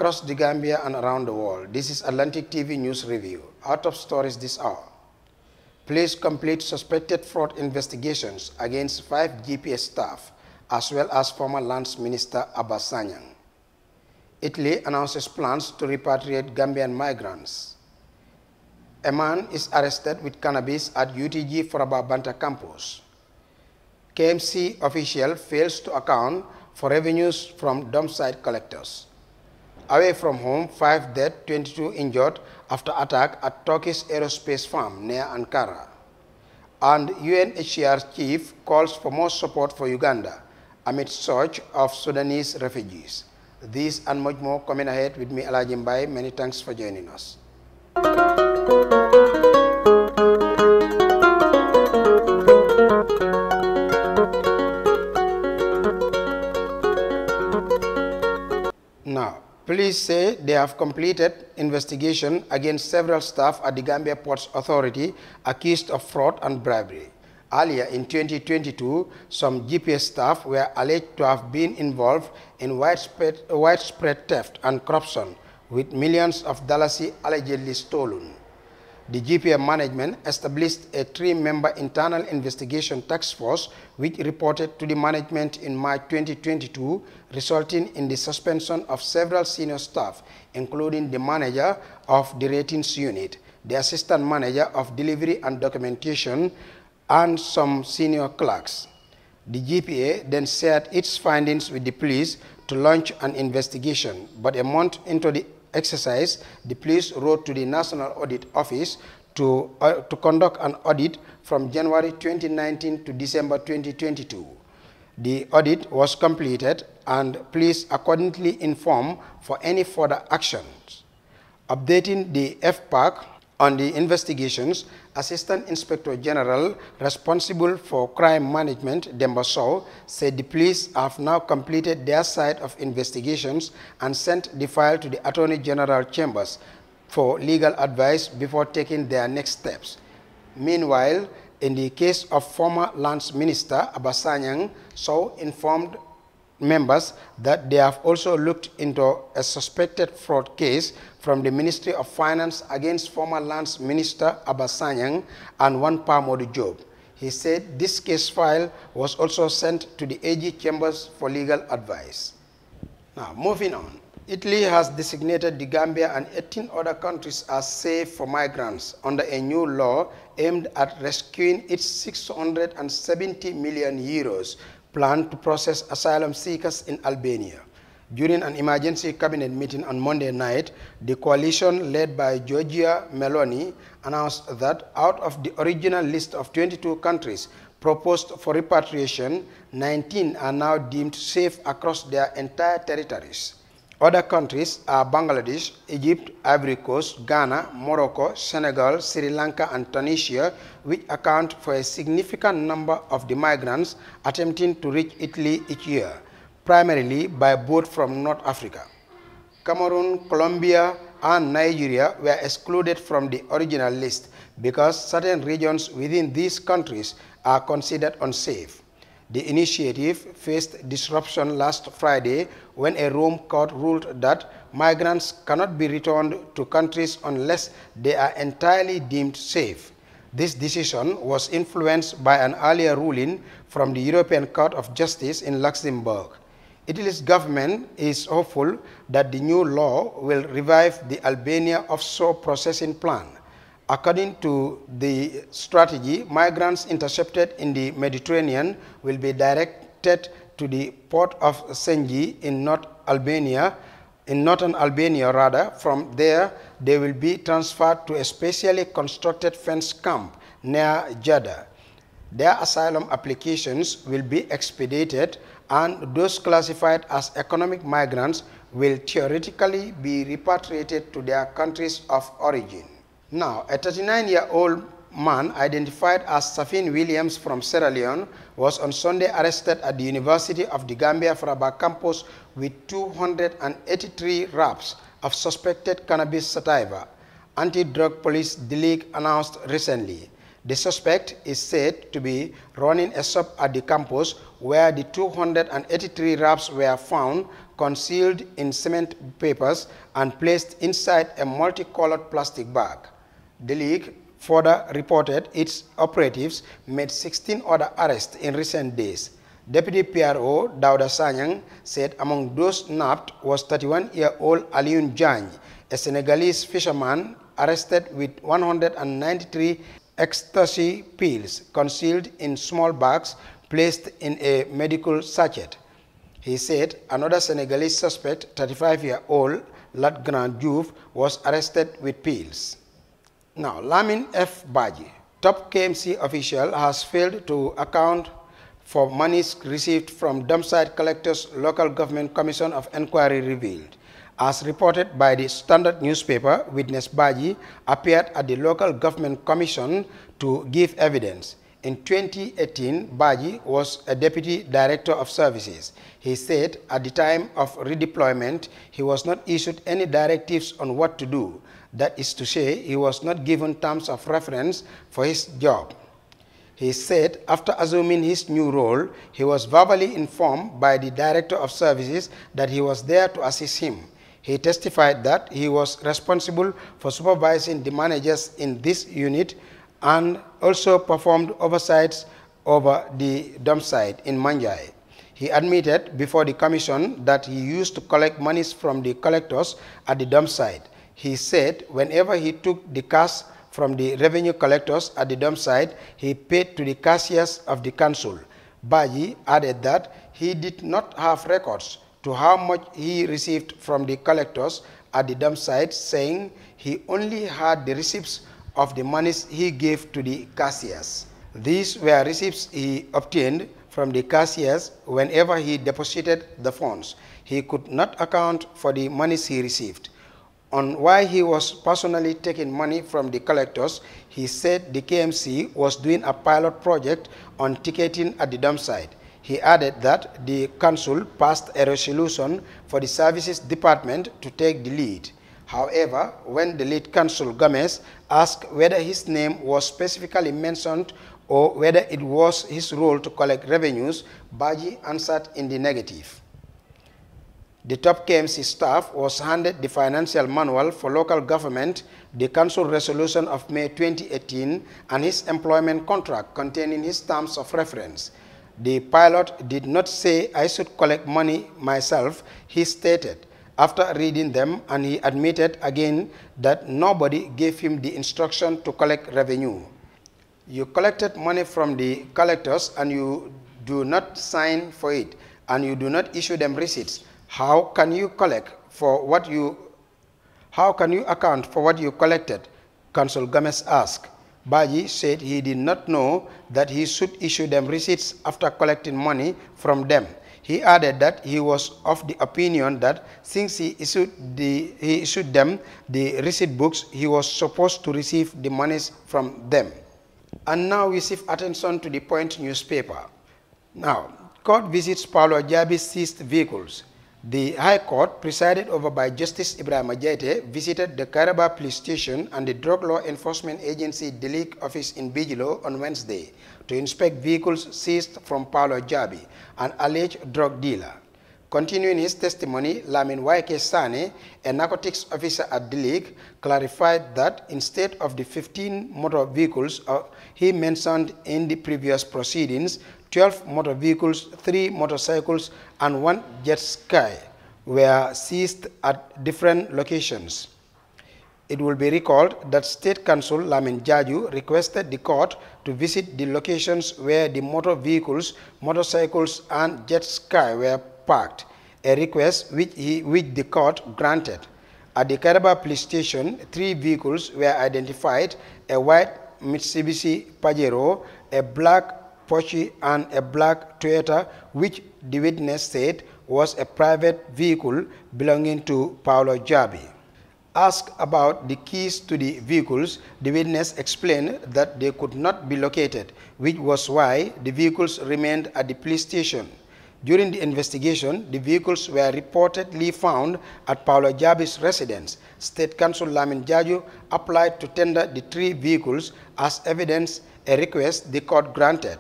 across the Gambia and around the world. This is Atlantic TV News Review. Our top stories this hour. Police complete suspected fraud investigations against 5 GPA staff, as well as former Lands Minister Abba Sanyang. Italy announces plans to repatriate Gambian migrants. A man is arrested with cannabis at UTG Foraba Banta campus. KMC official fails to account for revenues from dump site collectors. Away from home, 5 dead, 22 injured after attack at Turkish aerospace farm near Ankara. And UNHCR chief calls for more support for Uganda amid surge of Sudanese refugees. These and much more coming ahead with me, Alagie Mbye. Many thanks for joining us. Now, police say they have completed investigation against several staff at the Gambia Ports Authority accused of fraud and bribery. Earlier in 2022, some GPA staff were alleged to have been involved in widespread theft and corruption, with millions of dollars allegedly stolen. The GPA management established a 3-member internal investigation task force which reported to the management in March 2022, resulting in the suspension of several senior staff, including the manager of the ratings unit, the assistant manager of delivery and documentation, and some senior clerks. The GPA then shared its findings with the police to launch an investigation, but a month into the exercise, the police wrote to the National Audit Office to conduct an audit from January 2019 to December 2022. The audit was completed and police accordingly informed for any further actions. Updating the FPAC on the investigations, Assistant Inspector General responsible for crime management, Demba Sow, said the police have now completed their side of investigations and sent the file to the Attorney General Chambers for legal advice before taking their next steps. Meanwhile, in the case of former Lands Minister Abba Sanyang, Sow informed members that they have also looked into a suspected fraud case from the Ministry of Finance against former Lands Minister Abba Sanyang and one Pamodu Job. He said this case file was also sent to the AG Chambers for legal advice. Now, moving on. Italy has designated the Gambia and 18 other countries as safe for migrants under a new law aimed at rescuing its 670 million euros plan to process asylum seekers in Albania. During an emergency cabinet meeting on Monday night, the coalition led by Giorgia Meloni announced that out of the original list of 22 countries proposed for repatriation, 19 are now deemed safe across their entire territories. Other countries are Bangladesh, Egypt, Ivory Coast, Ghana, Morocco, Senegal, Sri Lanka, and Tunisia, which account for a significant number of the migrants attempting to reach Italy each year, primarily by boat from North Africa. Cameroon, Colombia, and Nigeria were excluded from the original list because certain regions within these countries are considered unsafe. The initiative faced disruption last Friday when a Rome court ruled that migrants cannot be returned to countries unless they are entirely deemed safe. This decision was influenced by an earlier ruling from the European Court of Justice in Luxembourg. Italy's government is hopeful that the new law will revive the Albania offshore processing plan. According to the strategy, migrants intercepted in the Mediterranean will be directed to the port of Senji in northern Albania. From there, they will be transferred to a specially constructed fence camp near Jeddah. Their asylum applications will be expedited, and those classified as economic migrants will theoretically be repatriated to their countries of origin. Now, a 39-year-old man identified as Safin Williams from Sierra Leone was on Sunday arrested at the University of the Gambia Faraba campus with 283 wraps of suspected cannabis sativa, anti-drug police Dilig announced recently. The suspect is said to be running a shop at the campus where the 283 wraps were found, concealed in cement papers and placed inside a multicolored plastic bag. The league further reported its operatives made 16 other arrests in recent days. Deputy PRO Dauda Sanyang said among those nabbed was 31-year-old Alagie Mbye, a Senegalese fisherman arrested with 193 ecstasy pills concealed in small bags placed in a medical sachet. He said another Senegalese suspect, 35-year-old Latgrand Diouf, was arrested with pills. Now, Lamin F. Badji, top KMC official, has failed to account for monies received from Dumpsite Collectors Local Government Commission of Inquiry revealed. As reported by the Standard newspaper, witness Badji appeared at the Local Government Commission to give evidence. In 2018, Badji was a Deputy Director of Services. He said at the time of redeployment, he was not issued any directives on what to do. That is to say, he was not given terms of reference for his job. He said after assuming his new role, he was verbally informed by the Director of Services that he was there to assist him. He testified that he was responsible for supervising the managers in this unit and also performed oversights over the dump site in Manjai. He admitted before the commission that he used to collect monies from the collectors at the dump site. He said whenever he took the cash from the revenue collectors at the dump site, he paid to the cashiers of the council. Badji added that he did not have records to how much he received from the collectors at the dump site, saying he only had the receipts of the monies he gave to the cashiers. These were receipts he obtained from the cashiers whenever he deposited the funds. He could not account for the monies he received. On why he was personally taking money from the collectors, he said the KMC was doing a pilot project on ticketing at the dump site. He added that the council passed a resolution for the services department to take the lead. However, when the lead counsel Gomez asked whether his name was specifically mentioned or whether it was his role to collect revenues, Badji answered in the negative. The top KMC staff was handed the financial manual for local government, the council resolution of May 2018, and his employment contract containing his terms of reference. The pilot did not say I should collect money myself, he stated. After reading them, and he admitted again that nobody gave him the instruction to collect revenue. You collected money from the collectors and you do not sign for it, and you do not issue them receipts. How can you account for what you collected? Council Gomez asked. Badji said he did not know that he should issue them receipts after collecting money from them. He added that he was of the opinion that since he issued them the receipt books, he was supposed to receive the monies from them. And now we shift attention to the Point newspaper. Now, court visits Paolo Jabbi's seized vehicles. The High Court, presided over by Justice Ibrahim Jaite, visited the Karaba Police Station and the Drug Law Enforcement Agency Delik Office in Bijilo on Wednesday to inspect vehicles seized from Paolo Jabbi, an alleged drug dealer. Continuing his testimony, Lamin Waike Sane, a narcotics officer at Delik, clarified that instead of the 15 motor vehicles he mentioned in the previous proceedings, 12 motor vehicles, 3 motorcycles, and 1 jet ski were seized at different locations. It will be recalled that State Counsel Lamin Jaju requested the court to visit the locations where the motor vehicles, motorcycles, and jet ski were parked, a request which the court granted. At the Karaba Police Station, 3 vehicles were identified: a white Mitsubishi Pajero, a black Porsche, and a black Toyota, which the witness said was a private vehicle belonging to Paolo Jabbi. Asked about the keys to the vehicles, the witness explained that they could not be located, which was why the vehicles remained at the police station. During the investigation, the vehicles were reportedly found at Paolo Jabbi's residence. State Counsel Lamin Jaju applied to tender the 3 vehicles as evidence, a request the court granted.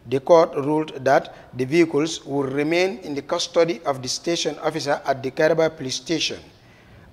The court ruled that the vehicles would remain in the custody of the station officer at the Karaba police station.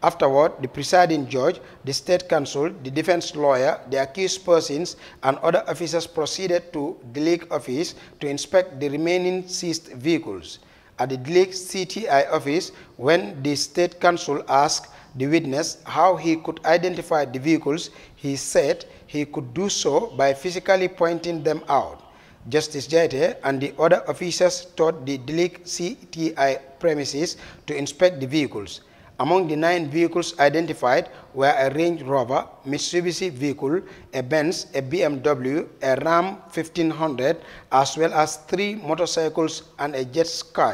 Afterward, the presiding judge, the state counsel, the defense lawyer, the accused persons, and other officers proceeded to the league office to inspect the remaining seized vehicles. At the league CTI office, when the state counsel asked the witness how he could identify the vehicles, he said he could do so by physically pointing them out. Justice Jaite and the other officers toured the league CTI premises to inspect the vehicles. Among the 9 vehicles identified were a Range Rover, Mitsubishi vehicle, a Benz, a BMW, a Ram 1500, as well as 3 motorcycles and a jet ski.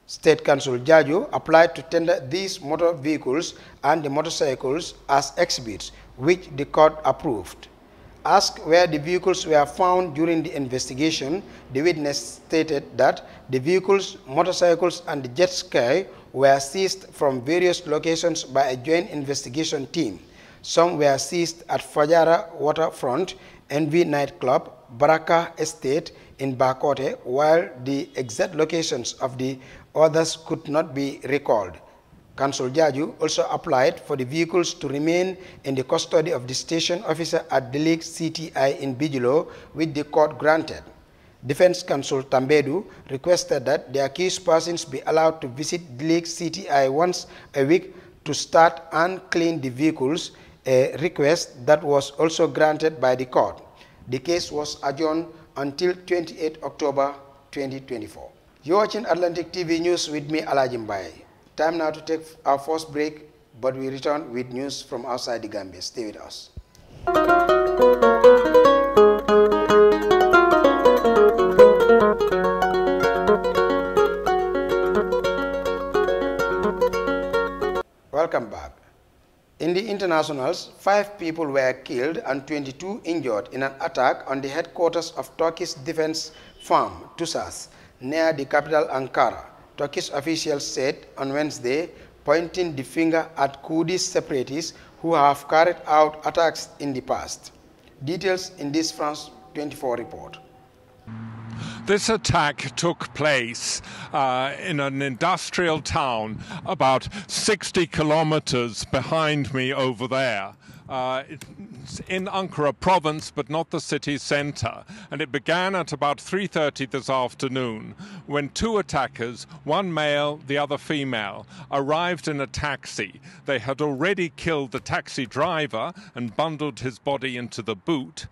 State Counsel Jajo applied to tender these motor vehicles and the motorcycles as exhibits, which the court approved. Asked where the vehicles were found during the investigation, the witness stated that the vehicles, motorcycles, and the jet ski were seized from various locations by a joint investigation team. Some were seized at Fajara Waterfront, NV Nightclub, Baraka Estate in Bakote, while the exact locations of the others could not be recalled. Counsel Jaju also applied for the vehicles to remain in the custody of the station officer at the league CTI in Bijilo, which the court granted. Defense counsel Tambedu requested that the accused persons be allowed to visit the league CTI once a week to start and clean the vehicles, a request that was also granted by the court. The case was adjourned until 28 October 2024. You're watching Atlantic TV News with me, Alagie Mbye. Time now to take our first break, but we return with news from outside the Gambia. Stay with us. Welcome back. In the internationals, 5 people were killed and 22 injured in an attack on the headquarters of Turkish defense firm TUSAS near the capital Ankara, Turkish officials said on Wednesday, pointing the finger at Kurdish separatists who have carried out attacks in the past. Details in this France 24 report. This attack took place in an industrial town about 60 kilometers behind me over there. It's in Ankara province, but not the city center. And it began at about 3:30 this afternoon when 2 attackers, one male, the other female, arrived in a taxi. They had already killed the taxi driver and bundled his body into the boot.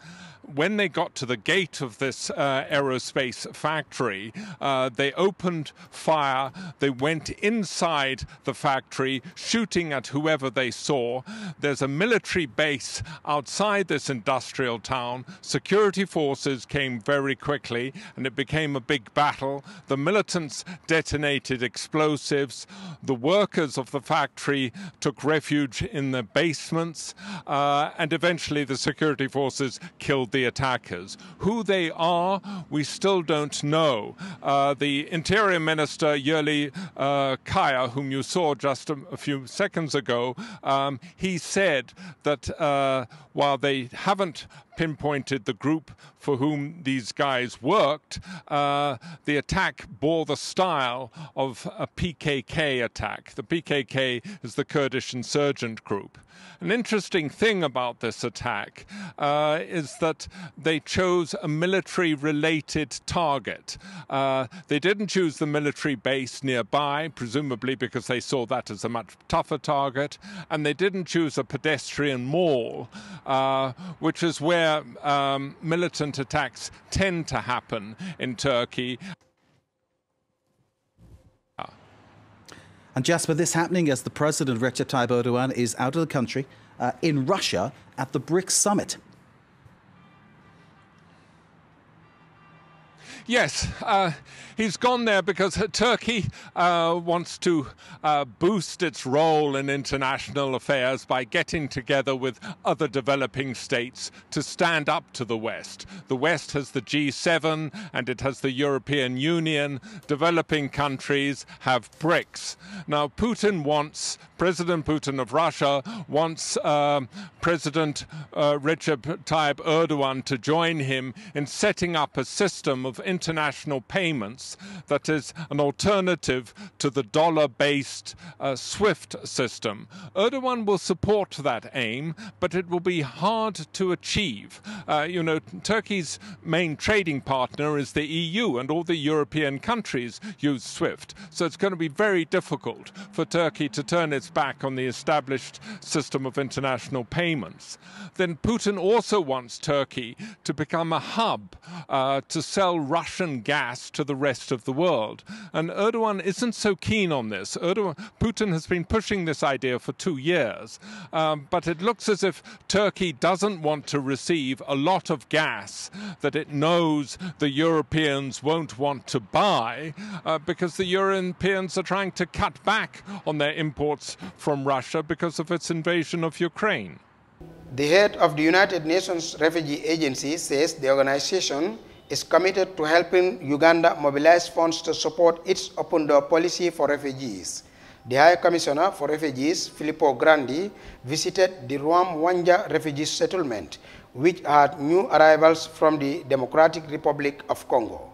When they got to the gate of this aerospace factory, they opened fire. They went inside the factory, shooting at whoever they saw. There's a military base outside this industrial town. Security forces came very quickly, and it became a big battle. The militants detonated explosives. The workers of the factory took refuge in the basements, and eventually the security forces killed the attackers. Who they are, we still don't know. The Interior Minister, Yerli Kaya, whom you saw just a few seconds ago, he said that while they haven't pinpointed the group for whom these guys worked, the attack bore the style of a PKK attack. The PKK is the Kurdish insurgent group. An interesting thing about this attack is that they chose a military-related target. They didn't choose the military base nearby, presumably because they saw that as a much tougher target, and they didn't choose a pedestrian mall, which is where militant attacks tend to happen in Turkey. And Jasper, this happening as the President Recep Tayyip Erdogan is out of the country in Russia at the BRICS summit. Yes, he's gone there because Turkey wants to boost its role in international affairs by getting together with other developing states to stand up to the West. The West has the G7 and it has the European Union. Developing countries have BRICS. Now, President Putin of Russia wants President Recep Tayyip Erdogan to join him in setting up a system of international payments that is an alternative to the dollar-based SWIFT system. Erdogan will support that aim, but it will be hard to achieve. Turkey's main trading partner is the EU, and all the European countries use SWIFT. So it's going to be very difficult for Turkey to turn its back on the established system of international payments. Then Putin also wants Turkey to become a hub to sell Russian gas to the rest of the world. And Erdogan isn't so keen on this. Putin has been pushing this idea for 2 years, but it looks as if Turkey doesn't want to receive a lot of gas that it knows the Europeans won't want to buy because the Europeans are trying to cut back on their imports from Russia because of its invasion of Ukraine. The head of the United Nations Refugee Agency says the organization is committed to helping Uganda mobilize funds to support its open-door policy for refugees. The High Commissioner for Refugees, Filippo Grandi, visited the Rwamwanja refugee settlement, which had new arrivals from the Democratic Republic of Congo.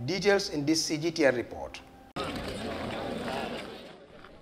Details in this CGTN report.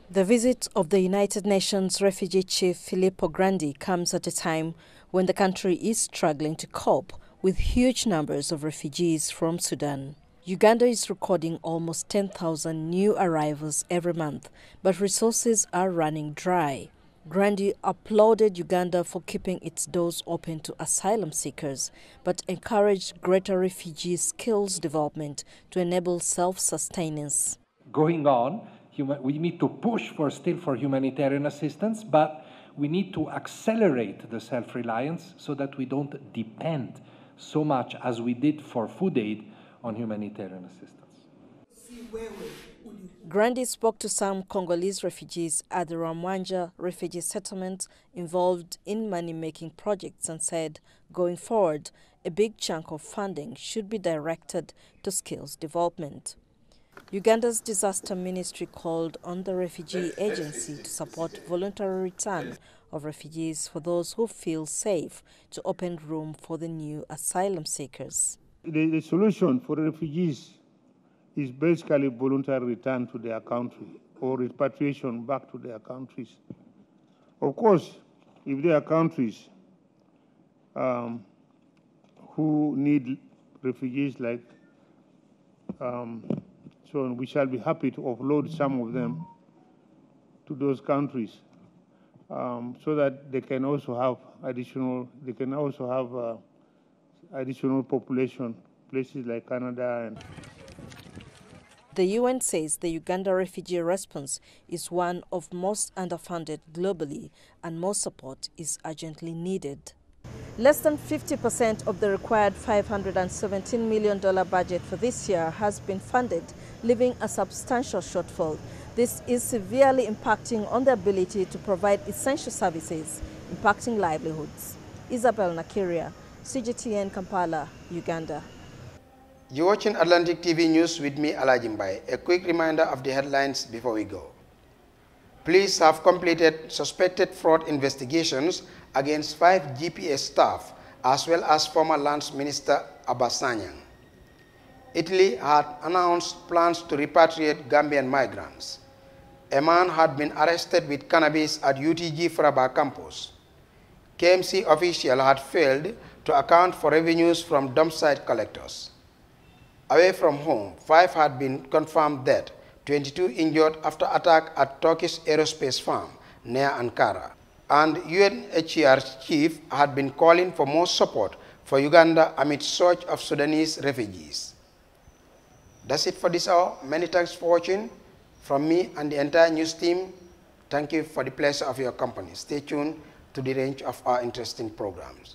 The visit of the United Nations Refugee Chief Filippo Grandi comes at a time when the country is struggling to cope with huge numbers of refugees from Sudan. Uganda is recording almost 10,000 new arrivals every month, but resources are running dry. Grandi applauded Uganda for keeping its doors open to asylum seekers, but encouraged greater refugee skills development to enable self-sustenance. Going on, we need to push still for humanitarian assistance, but we need to accelerate the self-reliance so that we don't depend so much as we did for food aid on humanitarian assistance. Grandi spoke to some Congolese refugees at the Rwamwanja refugee settlement involved in money-making projects and said, going forward, a big chunk of funding should be directed to skills development. Uganda's disaster ministry called on the refugee agency to support voluntary return of refugees for those who feel safe to open room for the new asylum seekers. The solution for refugees is basically voluntary return to their country or repatriation back to their countries. Of course, if there are countries who need refugees like so we shall be happy to offload some of them to those countries so that they can also have additional population, places like Canada. The UN says the Uganda refugee response is one of most underfunded globally and more support is urgently needed. Less than 50% of the required $517 million budget for this year has been funded, leaving a substantial shortfall. This is severely impacting on the ability to provide essential services, impacting livelihoods. Isabel Nakiria, CGTN Kampala, Uganda. You're watching Atlantic TV News with me, Alagie Mbye. A quick reminder of the headlines before we go. Police have completed suspected fraud investigations against 5 GPA staff, as well as former Lands Minister Abasanyang. Italy had announced plans to repatriate Gambian migrants. A man had been arrested with cannabis at UTG Faraba campus. KMC official had failed to account for revenues from dump site collectors. Away from home, 5 had been confirmed dead, 22 injured after attack at Turkish aerospace farm near Ankara. And UNHCR chief had been calling for more support for Uganda amid surge of Sudanese refugees. That's it for this hour. Many thanks for watching. From me and the entire news team, thank you for the pleasure of your company. Stay tuned to the range of our interesting programs.